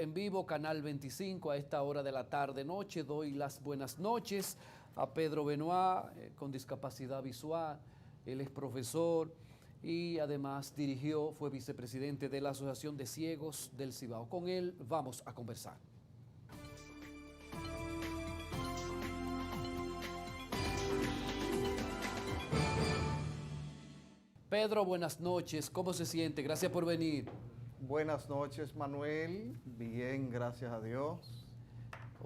en vivo, Canal 25, a esta hora de la tarde-noche. Doy las buenas noches a Pedro Benoit, con discapacidad visual. Él es profesor y además fue vicepresidente de la Asociación de Ciegos del Cibao. Con él vamos a conversar. Pedro, buenas noches. ¿Cómo se siente? Gracias por venir. Buenas noches, Manuel. Bien, gracias a Dios.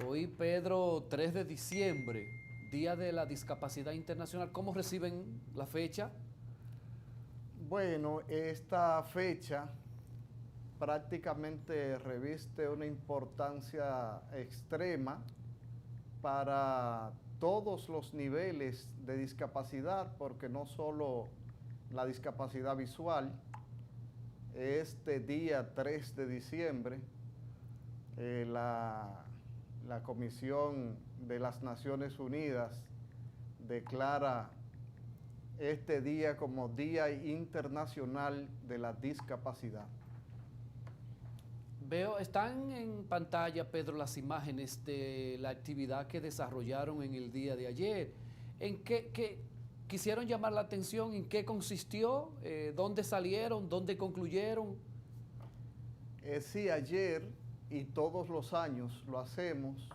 Hoy, Pedro, 3 de diciembre, Día de la Discapacidad Internacional. ¿Cómo reciben la fecha? Bueno, esta fecha prácticamente reviste una importancia extrema para todos los niveles de discapacidad, porque no solo la discapacidad visual. Este día 3 de diciembre, la Comisión de las Naciones Unidas declara este día como Día Internacional de la Discapacidad. Están en pantalla, Pedro, las imágenes de la actividad que desarrollaron en el día de ayer. ¿En qué quisieron llamar la atención? ¿En qué consistió? ¿Dónde salieron? ¿Dónde concluyeron? Sí, ayer y todos los años lo hacemos.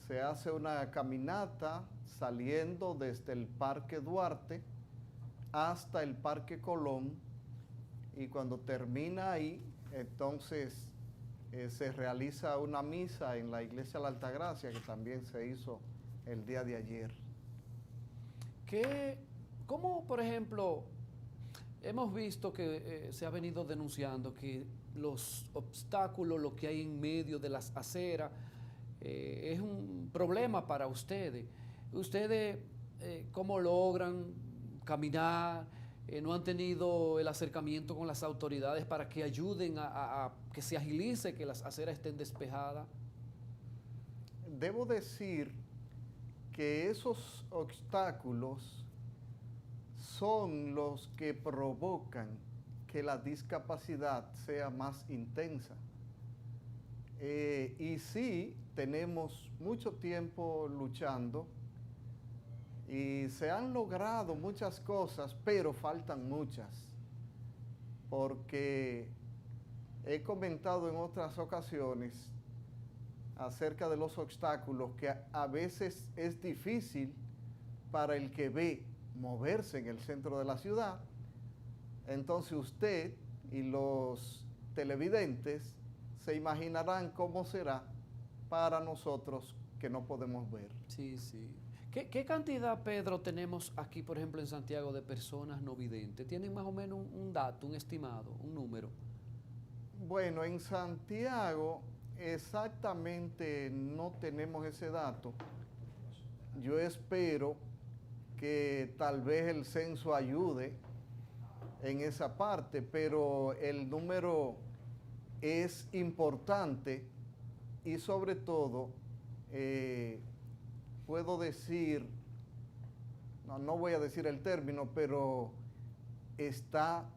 Se hace una caminata saliendo desde el Parque Duarte hasta el Parque Colón, y cuando termina ahí, entonces se realiza una misa en la Iglesia de la Altagracia, que también se hizo el día de ayer. ¿Cómo, por ejemplo, hemos visto que se ha venido denunciando que los obstáculos, lo que hay en medio de las aceras, es un problema para ustedes? ¿Ustedes cómo logran caminar? ¿No han tenido el acercamiento con las autoridades para que ayuden a que se agilice, que las aceras estén despejadas? Debo decir que esos obstáculos son los que provocan que la discapacidad sea más intensa. Y sí, tenemos mucho tiempo luchando y se han logrado muchas cosas, pero faltan muchas, porque he comentado en otras ocasiones acerca de los obstáculos, que a veces es difícil para el que ve moverse en el centro de la ciudad. Entonces usted y los televidentes se imaginarán cómo será para nosotros que no podemos ver. Sí, sí. ¿Qué cantidad, Pedro, tenemos aquí, por ejemplo, en Santiago, de personas no videntes? ¿Tienen más o menos un dato, un estimado, un número? Bueno, en Santiago exactamente no tenemos ese dato. Yo espero que tal vez el censo ayude en esa parte, pero el número es importante y sobre todo puedo decir, no voy a decir el término, pero está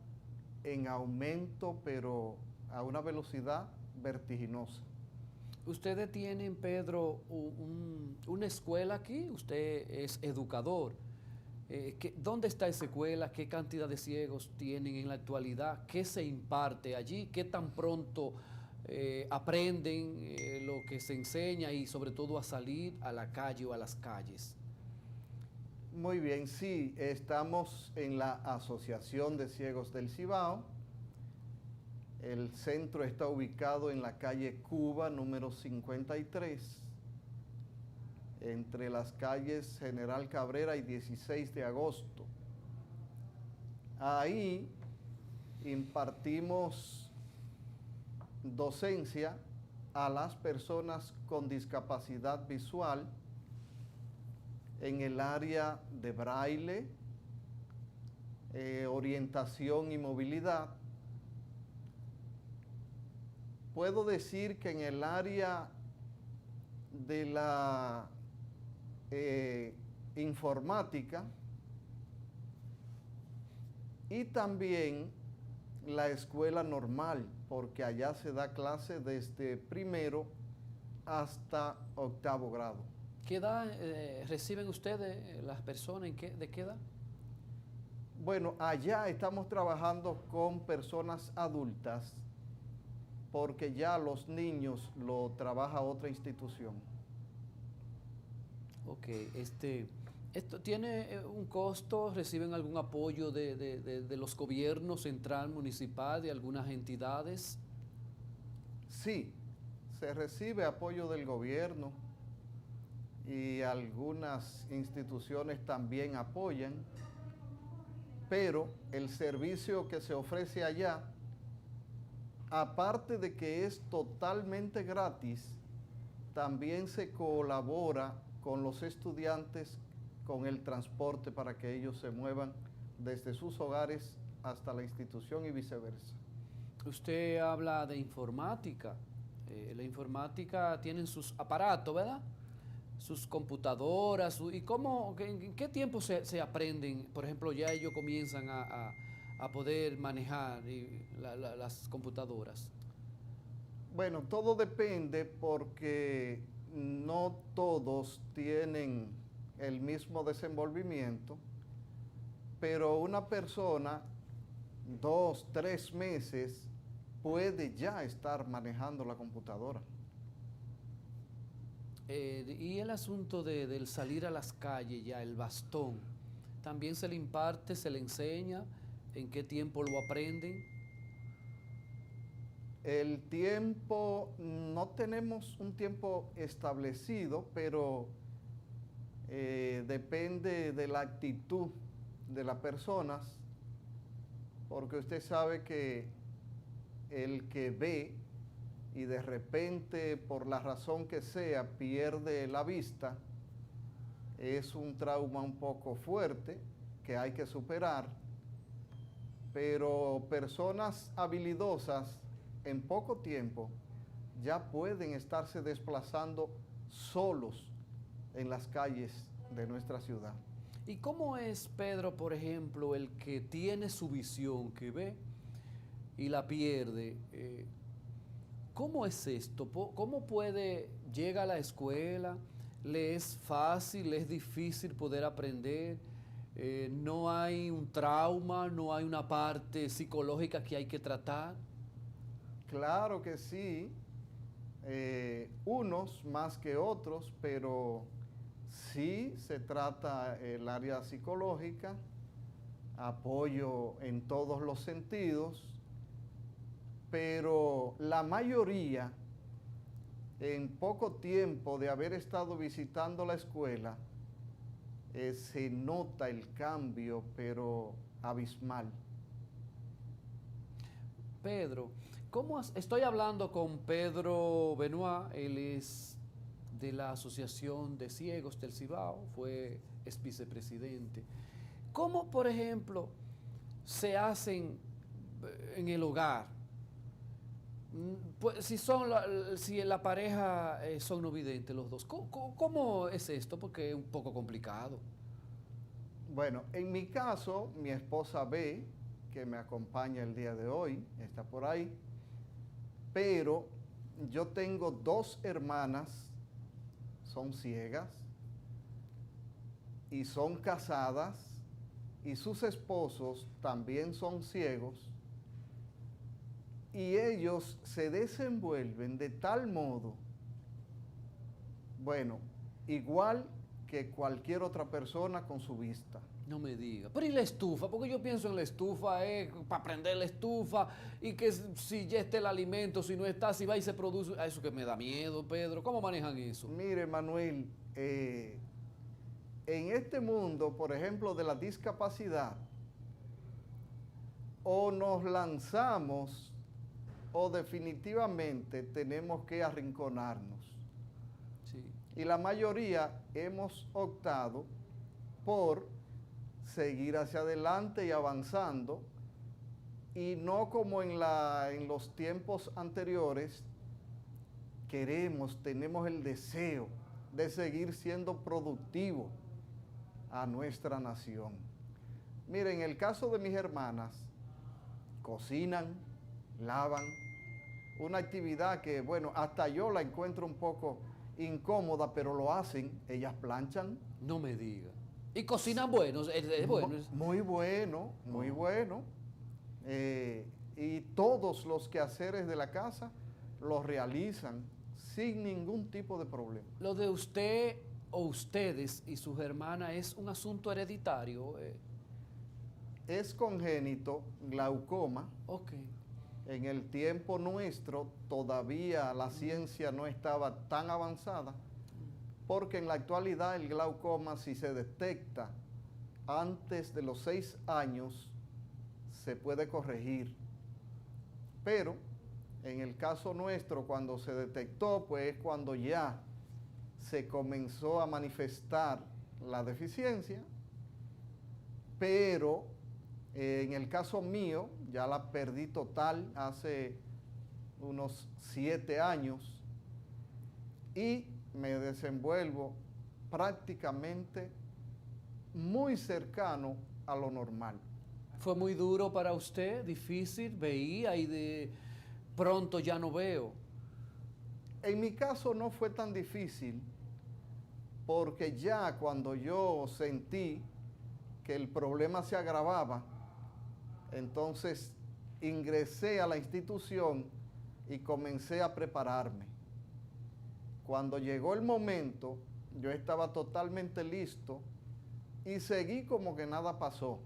en aumento, pero a una velocidad vertiginosa. Ustedes tienen, Pedro, una escuela aquí. Usted es educador. ¿Dónde está esa escuela? ¿Qué cantidad de ciegos tienen en la actualidad? ¿Qué se imparte allí? ¿Qué tan pronto aprenden lo que se enseña y sobre todo a salir a la calle o a las calles? Muy bien, sí, estamos en la Asociación de Ciegos del Cibao. El centro está ubicado en la calle Cuba, número 53, entre las calles General Cabrera y 16 de agosto. Ahí impartimos docencia a las personas con discapacidad visual en el área de braille, orientación y movilidad. Puedo decir que en el área de la informática y también la escuela normal, porque allá se da clase desde primero hasta octavo grado. ¿Qué edad reciben ustedes las personas? ¿De qué edad? Bueno, allá estamos trabajando con personas adultas porque ya los niños lo trabaja otra institución. Ok, ¿esto tiene un costo? ¿Reciben algún apoyo de los gobiernos central, municipal, de algunas entidades? Sí, se recibe apoyo del gobierno y algunas instituciones también apoyan, pero el servicio que se ofrece allá, aparte de que es totalmente gratis, también se colabora con los estudiantes con el transporte para que ellos se muevan desde sus hogares hasta la institución y viceversa. Usted habla de informática. La informática tienen sus aparatos, ¿verdad? Sus computadoras. ¿En qué tiempo se aprenden? Por ejemplo, ya ellos comienzan a poder manejar las computadoras. Bueno, todo depende porque no todos tienen el mismo desenvolvimiento, pero una persona 2, 3 meses puede ya estar manejando la computadora. Y el asunto del salir a las calles ya, el bastón, ¿también se le imparte, se le enseña? ¿En qué tiempo lo aprenden? El tiempo, no tenemos un tiempo establecido, pero depende de la actitud de las personas, porque usted sabe que el que ve y de repente, por la razón que sea, pierde la vista, es un trauma un poco fuerte que hay que superar, pero personas habilidosas en poco tiempo ya pueden estarse desplazando solos en las calles de nuestra ciudad. ¿Y cómo es, Pedro, por ejemplo, el que tiene su visión, que ve y la pierde? ¿Cómo es esto? ¿Cómo llega a la escuela? ¿Le es fácil, le es difícil poder aprender? ¿No hay un trauma, no hay una parte psicológica que hay que tratar? Claro que sí, unos más que otros, pero sí se trata el área psicológica, apoyo en todos los sentidos, pero la mayoría, en poco tiempo de haber estado visitando la escuela, se nota el cambio, pero abismal. Pedro, estoy hablando con Pedro Benoit, él es de la Asociación de Ciegos del Cibao, es vicepresidente. ¿Cómo, por ejemplo, se hacen en el hogar? Pues, si la pareja son no videntes los dos, ¿cómo es esto? Porque es un poco complicado. Bueno, en mi caso, mi esposa ve, que me acompaña el día de hoy, está por ahí, pero yo tengo 2 hermanas, son ciegas, y son casadas, y sus esposos también son ciegos, y ellos se desenvuelven de tal modo, bueno, igual que cualquier otra persona con su vista. No me diga. Pero ¿y la estufa? Porque yo pienso en la estufa, para prender la estufa y que si ya está el alimento, si no está, si va y se produce. Eso que me da miedo, Pedro. ¿Cómo manejan eso? Mire, Manuel, en este mundo, por ejemplo, de la discapacidad, o nos lanzamos o definitivamente tenemos que arrinconarnos. Sí. Y la mayoría hemos optado por seguir hacia adelante y avanzando, y no como en los tiempos anteriores, tenemos el deseo de seguir siendo productivo a nuestra nación. Miren, en el caso de mis hermanas, cocinan, lavan, una actividad que, bueno, hasta yo la encuentro un poco incómoda, pero lo hacen, ellas planchan. No me diga. Y cocinan bueno, es bueno. Muy bueno, muy Oh. bueno. Y todos los quehaceres de la casa los realizan sin ningún tipo de problema. Lo de usted o ustedes y sus hermanas es un asunto hereditario. Es congénito, glaucoma. Ok. En el tiempo nuestro todavía la ciencia no estaba tan avanzada, porque en la actualidad el glaucoma, si se detecta antes de los 6 años, se puede corregir. Pero en el caso nuestro, cuando se detectó, pues es cuando ya se comenzó a manifestar la deficiencia, pero en el caso mío, ya la perdí total hace unos 7 años y me desenvuelvo prácticamente muy cercano a lo normal. ¿Fue muy duro para usted? ¿Difícil? ¿Veía y de pronto ya no veo? En mi caso no fue tan difícil porque ya cuando yo sentí que el problema se agravaba, entonces ingresé a la institución y comencé a prepararme. Cuando llegó el momento, yo estaba totalmente listo y seguí como que nada pasó.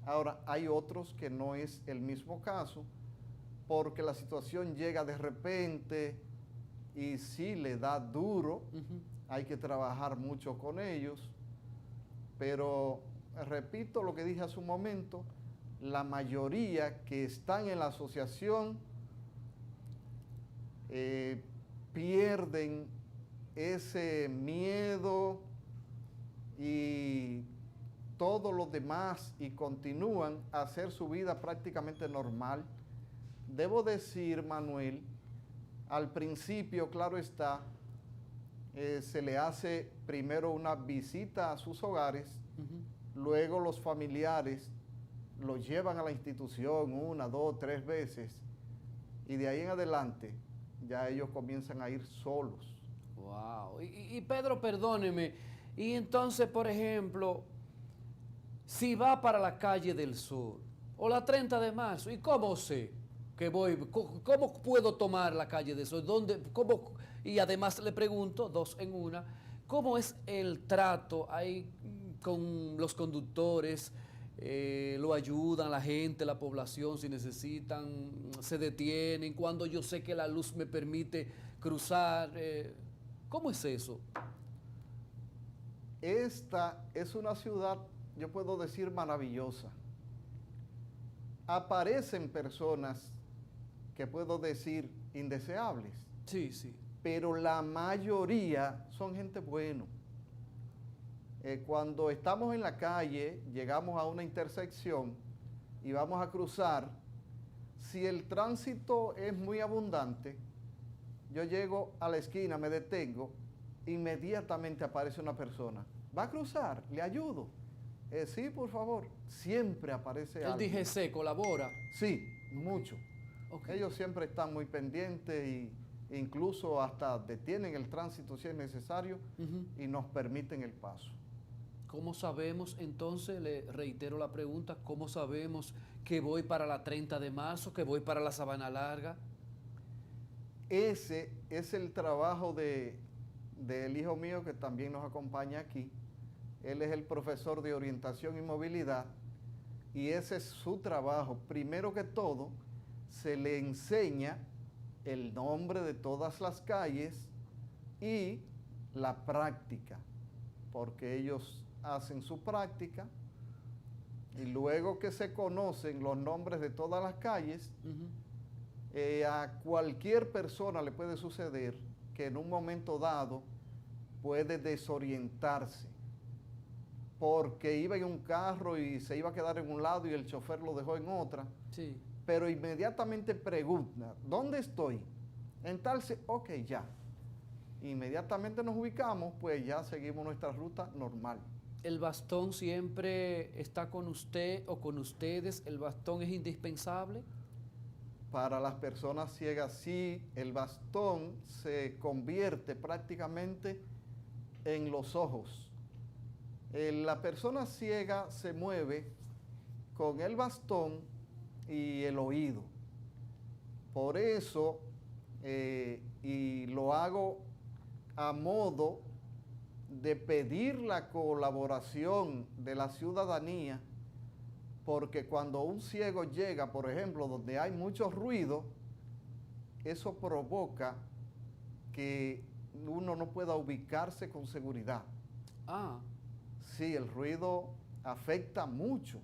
Ahora, hay otros que no es el mismo caso, porque la situación llega de repente y sí le da duro, hay que trabajar mucho con ellos, pero repito lo que dije hace un momento, la mayoría que están en la asociación pierden ese miedo y todo lo demás y continúan a hacer su vida prácticamente normal. Debo decir, Manuel, al principio, claro está, se le hace primero una visita a sus hogares, luego los familiares los llevan a la institución 1, 2, 3 veces y de ahí en adelante ya ellos comienzan a ir solos. Wow. Y Pedro, perdóneme, y entonces, por ejemplo, si va para la calle del Sur o la 30 de marzo, ¿y cómo sé que voy? ¿Cómo puedo tomar la calle del Sur? ¿Dónde, cómo? Y además le pregunto, dos en una, ¿cómo es el trato ahí con los conductores? ¿Lo ayudan la gente, la población, si necesitan, se detienen? Cuando yo sé que la luz me permite cruzar, ¿cómo es eso? Esta es una ciudad, yo puedo decir, maravillosa. Aparecen personas que puedo decir indeseables, Sí, sí. pero la mayoría son gente buena. Cuando estamos en la calle, llegamos a una intersección y vamos a cruzar, si el tránsito es muy abundante, yo llego a la esquina, me detengo, inmediatamente aparece una persona. ¿Va a cruzar? ¿Le ayudo? Sí, por favor. Siempre aparece El alguien. DGC colabora. Sí, mucho. Okay. Ellos siempre están muy pendientes y incluso hasta detienen el tránsito si es necesario y nos permiten el paso. ¿Cómo sabemos entonces, le reitero la pregunta, cómo sabemos que voy para la 30 de marzo, que voy para la Sabana Larga? Ese es el trabajo del hijo mío que también nos acompaña aquí. Él es el profesor de orientación y movilidad y ese es su trabajo. Primero que todo, se le enseña el nombre de todas las calles y la práctica, porque ellos hacen su práctica y luego que se conocen los nombres de todas las calles, a cualquier persona le puede suceder que en un momento dado puede desorientarse porque iba en un carro y se iba a quedar en un lado y el chofer lo dejó en otra. Sí. Pero inmediatamente pregunta, ¿dónde estoy? En tal, ok, ya. Inmediatamente nos ubicamos, pues ya seguimos nuestra ruta normal. ¿El bastón siempre está con usted o con ustedes? ¿El bastón es indispensable? para las personas ciegas, sí, el bastón se convierte prácticamente en los ojos. La persona ciega se mueve con el bastón y el oído. Por eso, y lo hago a modo de pedir la colaboración de la ciudadanía, porque cuando un ciego llega, por ejemplo, donde hay mucho ruido, eso provoca que uno no pueda ubicarse con seguridad. Ah, Sí, el ruido afecta mucho,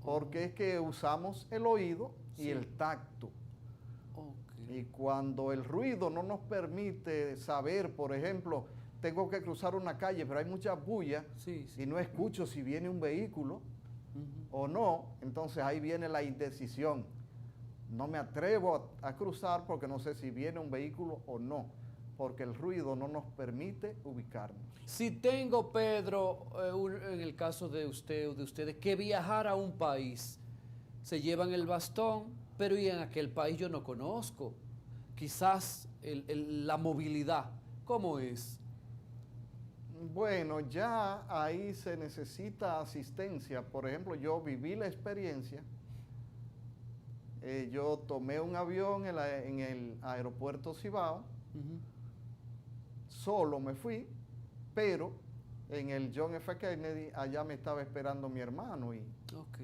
porque es que usamos el oído y Sí. el tacto. ok. Y cuando el ruido no nos permite saber, por ejemplo, tengo que cruzar una calle, pero hay mucha bulla Sí, sí. y no escucho si viene un vehículo Ujú. o no, entonces ahí viene la indecisión. No me atrevo a cruzar porque no sé si viene un vehículo o no, porque el ruido no nos permite ubicarnos. Si tengo, Pedro, en el caso de usted o de ustedes, que viajar a un país, se llevan el bastón, pero y en aquel país yo no conozco. Quizás la movilidad, ¿cómo es? Bueno, ya ahí se necesita asistencia. Por ejemplo, yo viví la experiencia. Yo tomé un avión en el aeropuerto Cibao, Ujú. solo me fui, pero en el John F. Kennedy allá me estaba esperando mi hermano. Y Ok,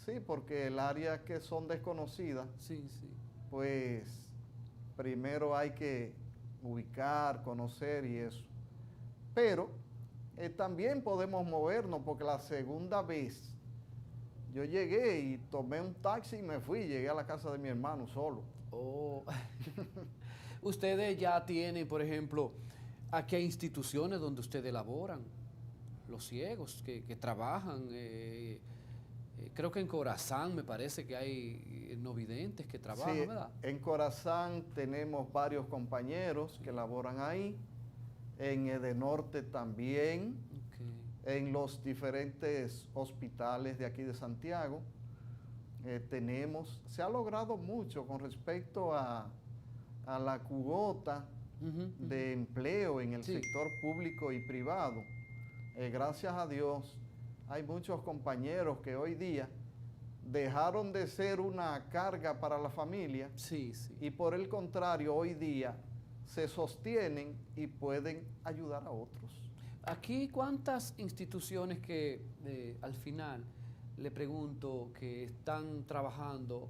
sí, porque el área que son desconocidas, sí, sí. pues primero hay que ubicar, conocer y eso. Pero también podemos movernos porque la segunda vez yo llegué y tomé un taxi y me fui, llegué a la casa de mi hermano solo. Oh. Ustedes ya tienen, por ejemplo, aquí hay instituciones donde ustedes laboran, los ciegos que trabajan. Creo que en Corazán me parece que hay no videntes que trabajan, Sí, ¿verdad? en Corazán tenemos varios compañeros que laboran ahí, en Edenorte también, Ok. en los diferentes hospitales de aquí de Santiago. Se ha logrado mucho con respecto a la cuota Ujú, ujú. de empleo en el Sí. sector público y privado. Gracias a Dios, hay muchos compañeros que hoy día dejaron de ser una carga para la familia Sí, sí. y por el contrario, hoy día se sostienen y pueden ayudar a otros. Aquí, ¿cuántas instituciones que al final le pregunto que están trabajando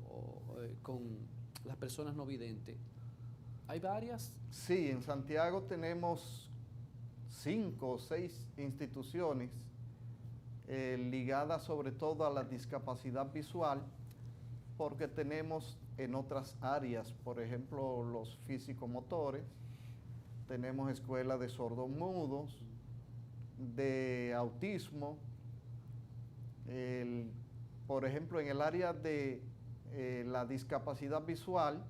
con las personas no videntes? ¿Hay varias? Sí, en Santiago tenemos 5 o 6 instituciones ligadas sobre todo a la discapacidad visual, porque tenemos en otras áreas, por ejemplo, los físico-motores, tenemos escuelas de sordomudos, de autismo. Por ejemplo, en el área de la discapacidad visual,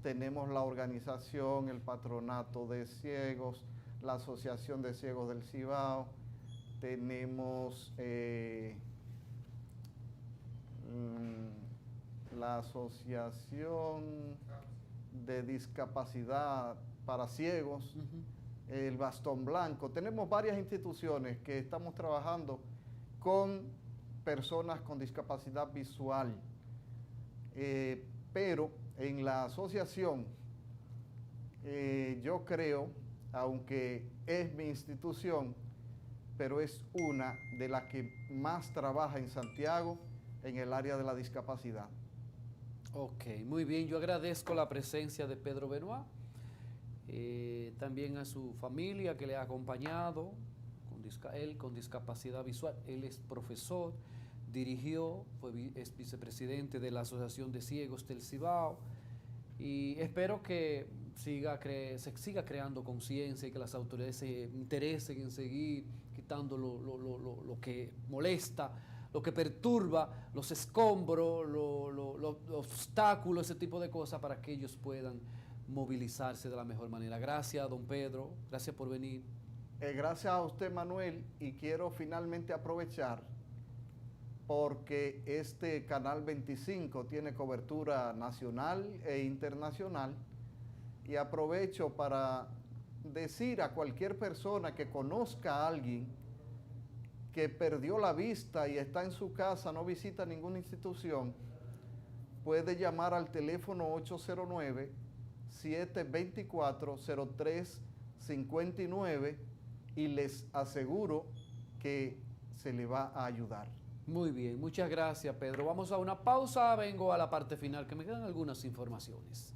tenemos la organización, el Patronato de Ciegos, la Asociación de Ciegos del Cibao, tenemos la Asociación de Discapacidad para Ciegos, Ujú. el Bastón Blanco. Tenemos varias instituciones que estamos trabajando con personas con discapacidad visual, pero en la asociación yo creo, aunque es mi institución, pero es una de las que más trabaja en Santiago en el área de la discapacidad. Ok, muy bien. Yo agradezco la presencia de Pedro Benoit, también a su familia que le ha acompañado, él con discapacidad visual. Él es profesor, dirigió, es vicepresidente de la Asociación de Ciegos del Cibao y espero que se siga creando conciencia y que las autoridades se interesen en seguir quitando lo que molesta, lo que perturba, los escombros, los obstáculos, ese tipo de cosas para que ellos puedan movilizarse de la mejor manera. Gracias, don Pedro, gracias por venir. Gracias a usted, Manuel, y quiero finalmente aprovechar porque este Canal 25 tiene cobertura nacional e internacional, y aprovecho para decir a cualquier persona que conozca a alguien que perdió la vista y está en su casa, no visita ninguna institución, puede llamar al teléfono 809-724-0359 y les aseguro que se le va a ayudar. Muy bien, muchas gracias, Pedro. Vamos a una pausa, vengo a la parte final, que me quedan algunas informaciones.